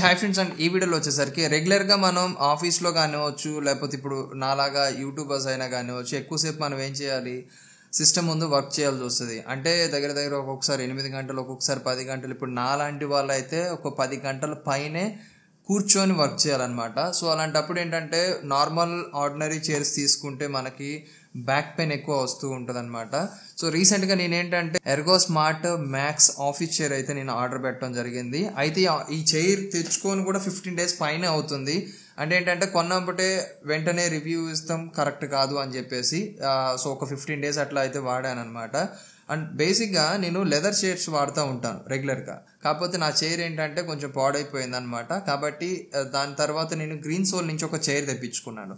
Hi friends, and ఈ వీడియోలో వచ్చేసరికి రెగ్యులర్గా మనం ఆఫీస్లో కానివచ్చు, లేకపోతే ఇప్పుడు నాలాగా యూట్యూబర్స్ అయినా కానివచ్చు, ఎక్కువసేపు మనం ఏం చేయాలి, సిస్టమ్ ముందు వర్క్ చేయాల్సి వస్తుంది. అంటే దగ్గర దగ్గర ఒక్కొక్కసారి 8 గంటలు, ఒక్కొక్కసారి 10 గంటలు. ఇప్పుడు నాలాంటి వాళ్ళు అయితే ఒక 10 గంటల పైనే కూర్చొని వర్క్ చేయాలన్నమాట. సో అలాంటప్పుడు ఏంటంటే నార్మల్ ఆర్డినరీ చైర్స్ తీసుకుంటే మనకి బ్యాక్ పెయిన్ ఎక్కువ వస్తూ ఉంటుంది అనమాట. సో రీసెంట్గా నేనేంటంటే Ergo smart max office chair అయితే నేను ఆర్డర్ పెట్టడం జరిగింది. అయితే ఈ చైర్ తెచ్చుకొని కూడా 15 days పైనే అవుతుంది. అంటే ఏంటంటే కొన్నప్పుడే వెంటనే రివ్యూ ఇస్తాం కరెక్ట్ కాదు అని చెప్పేసి సో ఒక 15 days అట్లా అయితే వాడాను అనమాట. అండ్ బేసిక్గా నేను లెదర్ చైర్స్ వాడుతూ ఉంటాను రెగ్యులర్గా. కాకపోతే నా చైర్ ఏంటంటే కొంచెం పాడైపోయింది అనమాట. కాబట్టి దాని తర్వాత నేను గ్రీన్ సోల్ నుంచి ఒక చైర్ తెప్పించుకున్నాను.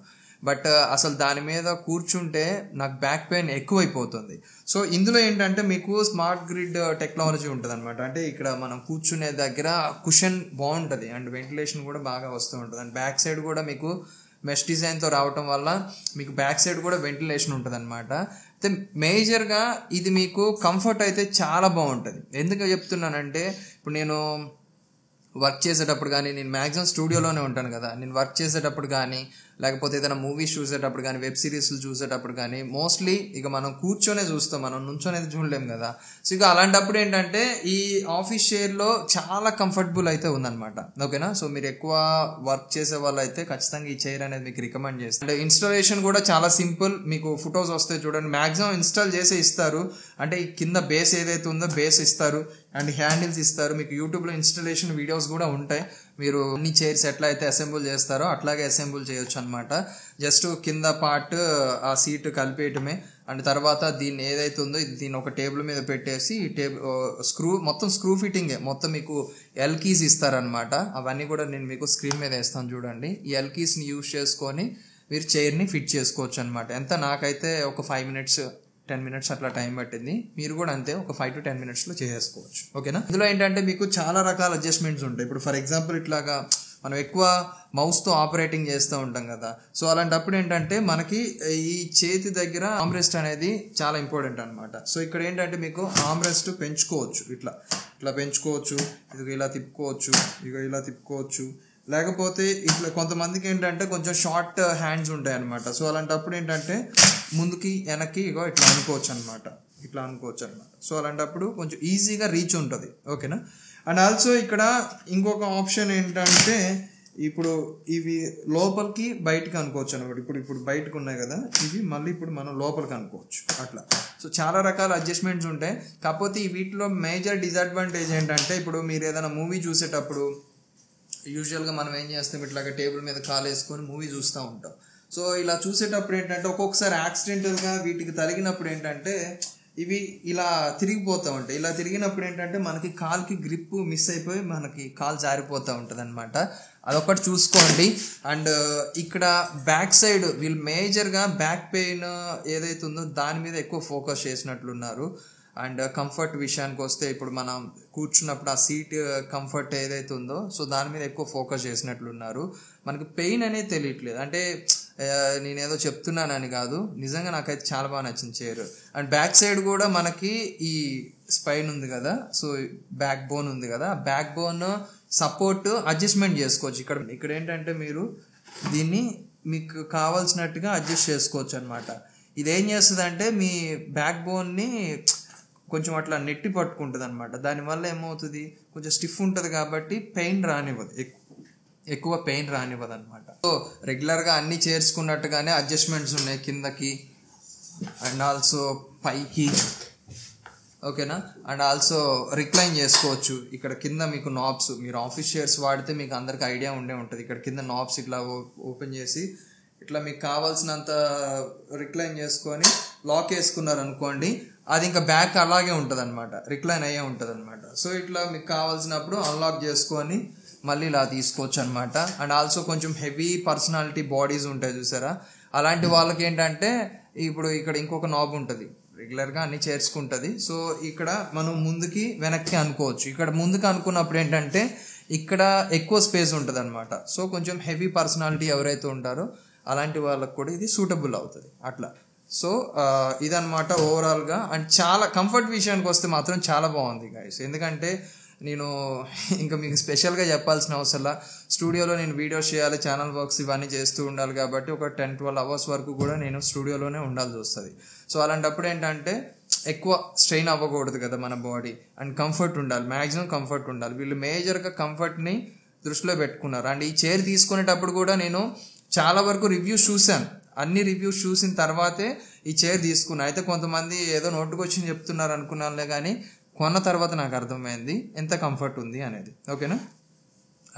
బట్ అసలు దాని మీద కూర్చుంటే నాకు బ్యాక్ పెయిన్ ఎక్కువైపోతుంది. సో ఇందులో ఏంటంటే మీకు స్మార్ట్ గ్రిడ్ టెక్నాలజీ ఉంటుంది అనమాట. అంటే ఇక్కడ మనం కూర్చునే దగ్గర కుషన్ బాగుంటుంది అండ్ వెంటిలేషన్ కూడా బాగా వస్తూ ఉంటుంది. అండ్ బ్యాక్ సైడ్ కూడా మీకు మెష్ డిజైన్తో రావటం వల్ల మీకు బ్యాక్ సైడ్ కూడా వెంటిలేషన్ ఉంటుంది అనమాట. అయితే మేజర్గా ఇది మీకు కంఫర్ట్ అయితే చాలా బాగుంటుంది. ఎందుకు చెప్తున్నానంటే ఇప్పుడు నేను వర్క్ చేసేటప్పుడు కానీ, నేను మ్యాక్సిమం స్టూడియోలోనే ఉంటాను కదా, నేను వర్క్ చేసేటప్పుడు కానీ, లేకపోతే ఏదైనా మూవీస్ చూసేటప్పుడు కానీ, వెబ్ సిరీస్లు చూసేటప్పుడు కానీ మోస్ట్లీ ఇక మనం కూర్చొనే చూస్తాం, మనం నుంచొనేది చూడలేం కదా. సో ఇక అలాంటప్పుడు ఏంటంటే ఈ ఆఫీస్ చైర్లో చాలా కంఫర్టబుల్ అయితే ఉందన్నమాట. ఓకేనా. సో మీరు ఎక్కువ వర్క్ చేసే వాళ్ళు అయితే ఖచ్చితంగా ఈ చైర్ అనేది మీకు రికమెండ్ చేస్తాను. అండ్ ఇన్స్టాలేషన్ కూడా చాలా సింపుల్. మీకు ఫొటోస్ వస్తాయి చూడండి, మ్యాక్సిమం ఇన్స్టాల్ చేసే ఇస్తారు. అంటే ఈ కింద బేస్ ఏదైతే ఉందో బేస్ ఇస్తారు అండ్ హ్యాండిల్స్ ఇస్తారు. మీకు యూట్యూబ్లో ఇన్స్టాలేషన్ వీడియోస్ కూడా ఉంటాయి. మీరు అన్ని చైర్స్ ఎట్లా అయితే అసెంబుల్ చేస్తారో అట్లాగే అసెంబుల్ చేయొచ్చు అనమాట. జస్ట్ కింద పార్ట్ ఆ సీట్ కలిపేయటమే. అండ్ తర్వాత దీన్ని ఏదైతే ఉందో దీన్ని ఒక టేబుల్ మీద పెట్టేసి ఈ టేబుల్ మొత్తం స్క్రూ ఫిట్టింగే. మొత్తం మీకు ఎల్ కీస్ ఇస్తారనమాట. అవన్నీ కూడా నేను మీకు స్క్రీన్ మీద వేస్తాను చూడండి. ఈ ఎల్ కీస్ని యూజ్ చేసుకొని మీరు చైర్ని ఫిట్ చేసుకోవచ్చు అనమాట. ఎంత నాకైతే ఒక 5 minutes 10 minutes అట్లా టైం పట్టింది. మీరు కూడా అంతే ఒక 5 to 10 minutes చేసుకోవచ్చు. ఓకేనా. ఇందులో ఏంటంటే మీకు చాలా రకాల అడ్జస్ట్మెంట్స్ ఉంటాయి. ఇప్పుడు ఫర్ ఎగ్జాంపుల్ ఇట్లాగా మనం ఎక్కువ మౌస్తో ఆపరేటింగ్ చేస్తూ ఉంటాం కదా. సో అలాంటప్పుడు ఏంటంటే మనకి ఈ చేతి దగ్గర ఆమ్రెస్ట్ అనేది చాలా ఇంపార్టెంట్ అనమాట. సో ఇక్కడ ఏంటంటే మీకు ఆమ్రెస్ట్ పెంచుకోవచ్చు, ఇట్లా ఇట్లా పెంచుకోవచ్చు, ఇది ఇలా తిప్పుకోవచ్చు, ఇలా తిప్పుకోవచ్చు. లేకపోతే ఇట్లా కొంతమందికి ఏంటంటే కొంచెం షార్ట్ హ్యాండ్స్ ఉంటాయి అనమాట. సో అలాంటప్పుడు ఏంటంటే ముందుకి వెనక్కి ఇట్లా అనుకోవచ్చు అనమాట, ఇట్లా అనుకోవచ్చు అనమాట. సో అలాంటప్పుడు కొంచెం ఈజీగా రీచ్ ఉంటుంది. ఓకేనా. అండ్ ఆల్సో ఇక్కడ ఇంకొక ఆప్షన్ ఏంటంటే ఇప్పుడు ఇవి లోపలికి బయటకు అనుకోవచ్చు అనమాట. ఇప్పుడు బయటకు ఉన్నాయి కదా, ఇవి మళ్ళీ ఇప్పుడు మనం లోపలికి అనుకోవచ్చు అట్లా. సో చాలా రకాల అడ్జస్ట్మెంట్స్ ఉంటాయి. కాకపోతే ఈ వీటిలో మేజర్ డిసడ్వాంటేజ్ ఏంటంటే ఇప్పుడు మీరు ఏదైనా మూవీ చూసేటప్పుడు యూజువల్గా మనం ఏం చేస్తాం, ఇట్లాగా టేబుల్ మీద కాలు వేసుకొని మూవీ చూస్తూ ఉంటాం. సో ఇలా చూసేటప్పుడు ఏంటంటే ఒక్కొక్కసారి యాక్సిడెంటల్గా వీటికి తగిలినప్పుడు ఏంటంటే ఇవి ఇలా తిరిగిపోతూ ఉంటాయి. ఇలా తిరిగినప్పుడు ఏంటంటే మనకి కాలుకి గ్రిప్ మిస్ అయిపోయి మనకి కాలు జారిపోతూ ఉంటుంది అనమాట. అదొకటి చూసుకోండి. అండ్ ఇక్కడ బ్యాక్ సైడ్ వీళ్ళు మేజర్గా బ్యాక్ పెయిన్ ఏదైతే ఉందో దాని మీద ఎక్కువ ఫోకస్ చేసినట్లున్నారు. అండ్ కంఫర్ట్ విషయానికి వస్తే ఇప్పుడు మనం కూర్చున్నప్పుడు ఆ సీట్ కంఫర్ట్ ఏదైతే ఉందో సో దాని మీద ఎక్కువ ఫోకస్ చేసినట్లున్నారు. మనకి పెయిన్ అనేది తెలియట్లేదు. అంటే నేనేదో చెప్తున్నానని కాదు, నిజంగా నాకైతే చాలా బాగా నచ్చింది చైర్. అండ్ బ్యాక్ సైడ్ కూడా మనకి ఈ స్పైన్ ఉంది కదా, సో బ్యాక్ బోన్ ఉంది కదా, బ్యాక్ బోన్ సపోర్ట్ అడ్జస్ట్మెంట్ చేసుకోవచ్చు. ఇక్కడ ఏంటంటే మీరు దీన్ని మీకు కావాల్సినట్టుగా అడ్జస్ట్ చేసుకోవచ్చు అనమాట. ఇదేం చేస్తుంది అంటే మీ బ్యాక్ బోన్ని కొంచెం అట్లా నెట్టి పట్టుకుంటుంది అనమాట. దానివల్ల ఏమవుతుంది, కొంచెం స్టిఫ్ ఉంటుంది కాబట్టి పెయిన్ రానివ్వదు, ఎక్కువ పెయిన్ రానివ్వదు అనమాట. సో రెగ్యులర్గా అన్ని చేర్చుకున్నట్టుగానే అడ్జస్ట్మెంట్స్ ఉన్నాయి కిందకి అండ్ ఆల్సో పైకి. ఓకేనా. అండ్ ఆల్సో రిక్లైన్ చేసుకోవచ్చు. ఇక్కడ కింద మీకు నాబ్స్, మీరు ఆఫీస్ చైర్స్ వాడితే మీకు అందరికి ఐడియా ఉండే ఉంటుంది. ఇక్కడ కింద నాబ్స్ ఇట్లా ఓపెన్ చేసి ఇట్లా మీకు కావాల్సినంత రిక్లైన్ చేసుకొని లాక్ వేసుకున్నారు అనుకోండి, అది ఇంకా బ్యాక్ అలాగే ఉంటుంది అనమాట, రిక్లైన్ అయ్యే ఉంటుంది అనమాట. సో ఇట్లా మీకు కావాల్సినప్పుడు అన్లాక్ చేసుకొని మళ్ళీ ఇలా తీసుకోవచ్చు అనమాట. అండ్ ఆల్సో కొంచెం హెవీ పర్సనాలిటీ బాడీస్ ఉంటాయి చూసారా, అలాంటి వాళ్ళకి ఏంటంటే ఇప్పుడు ఇక్కడ ఇంకొక నాబ్ ఉంటుంది, రెగ్యులర్గా అన్ని చేర్చుకుంటుంది. సో ఇక్కడ మనం ముందుకి వెనక్కి అనుకోవచ్చు. ఇక్కడ ముందుకు అనుకున్నప్పుడు ఏంటంటే ఇక్కడ ఎక్కువ స్పేస్ ఉంటుంది అనమాట. సో కొంచెం హెవీ పర్సనాలిటీ ఎవరైతే ఉంటారో అలాంటి వాళ్ళకి కూడా ఇది సూటబుల్ అవుతుంది అట్లా. సో ఇదనమాట ఓవరాల్గా. అండ్ చాలా కంఫర్ట్ విషయానికి వస్తే మాత్రం చాలా బాగుంది గైస్. ఎందుకంటే నేను ఇంకా మీకు స్పెషల్గా చెప్పాల్సిన అవసరం, స్టూడియోలో నేను వీడియోస్ చేయాలి, ఛానల్ వర్క్స్ ఇవన్నీ చేస్తూ ఉండాలి కాబట్టి ఒక 10-12 అవర్స్ వరకు కూడా నేను స్టూడియోలోనే ఉండాల్సి వస్తుంది. సో అలాంటప్పుడు ఏంటంటే ఎక్కువ స్ట్రెయిన్ అవ్వకూడదు కదా మన బాడీ, అండ్ కంఫర్ట్ ఉండాలి, మ్యాక్సిమం కంఫర్ట్ ఉండాలి. వీళ్ళు మేజర్గా కంఫర్ట్ని దృష్టిలో పెట్టుకున్నారు. అండ్ ఈ చైర్ తీసుకునేటప్పుడు కూడా నేను చాలా వరకు రివ్యూస్ చూశాను, అన్ని రివ్యూస్ చూసిన తర్వాతే ఈ చైర్ తీసుకున్నా. అయితే కొంతమంది ఏదో నోటుకొచ్చి చెప్తున్నారు అనుకున్నానులే, కానీ కొన్న తర్వాత నాకు అర్థమైంది ఎంత కంఫర్ట్ ఉంది అనేది. ఓకేనా?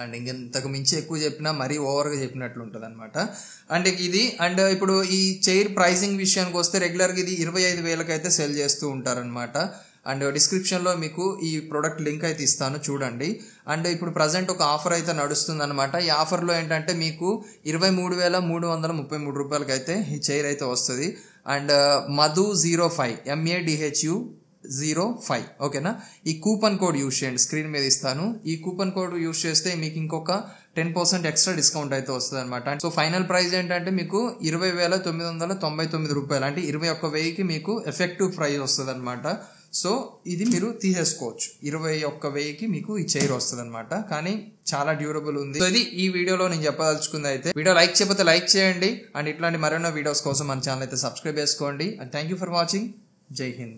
అండ్ ఇంతకు మించి ఎక్కువ చెప్పినా మరీ ఓవర్గా చెప్పినట్లు ఉంటుంది అనమాట. అండ్ ఇది అండ్ ఇప్పుడు ఈ చైర్ ప్రైసింగ్ విషయానికి వస్తే రెగ్యులర్గా ఇది 25,000 అయితే సెల్ చేస్తూ ఉంటారనమాట. అండ్ డిస్క్రిప్షన్లో మీకు ఈ ప్రోడక్ట్ లింక్ అయితే ఇస్తాను, చూడండి. అండ్ ఇప్పుడు ప్రజెంట్ ఒక ఆఫర్ అయితే నడుస్తుంది అనమాట. ఈ ఆఫర్లో ఏంటంటే మీకు 23,333 రూపాయలకి అయితే ఈ చైర్ అయితే వస్తుంది. అండ్ MADHU05 MADHU05 ఓకేనా? ఈ కూపన్ కోడ్ యూజ్ చేయండి, స్క్రీన్ మీద ఇస్తాను. ఈ కూపన్ కోడ్ యూజ్ చేస్తే మీకు ఇంకొక 10% ఎక్స్ట్రా డిస్కౌంట్ అయితే వస్తుంది అనమాట. సో ఫైనల్ ప్రైస్ ఏంటంటే మీకు 20,999 రూపాయలు, అంటే 21,000కి మీకు ఎఫెక్టివ్ ప్రైస్ వస్తుంది అనమాట. సో ఇది మీరు తీసేసుకోవచ్చు, 21,000కి మీకు ఈ చైర్ వస్తుంది అనమాట. కానీ చాలా డ్యూరబుల్ ఉంది. సో ఇది ఈ వీడియోలో నేను చెప్పదలుచుకుంది. అయితే వీడియో లైక్ చేయకపోతే లైక్ చేయండి, అండ్ ఇట్లాంటి మరెన్నో వీడియోస్ కోసం మన ఛానల్ అయితే సబ్స్క్రైబ్ చేసుకోండి. And thank you for watching. జై హింద్.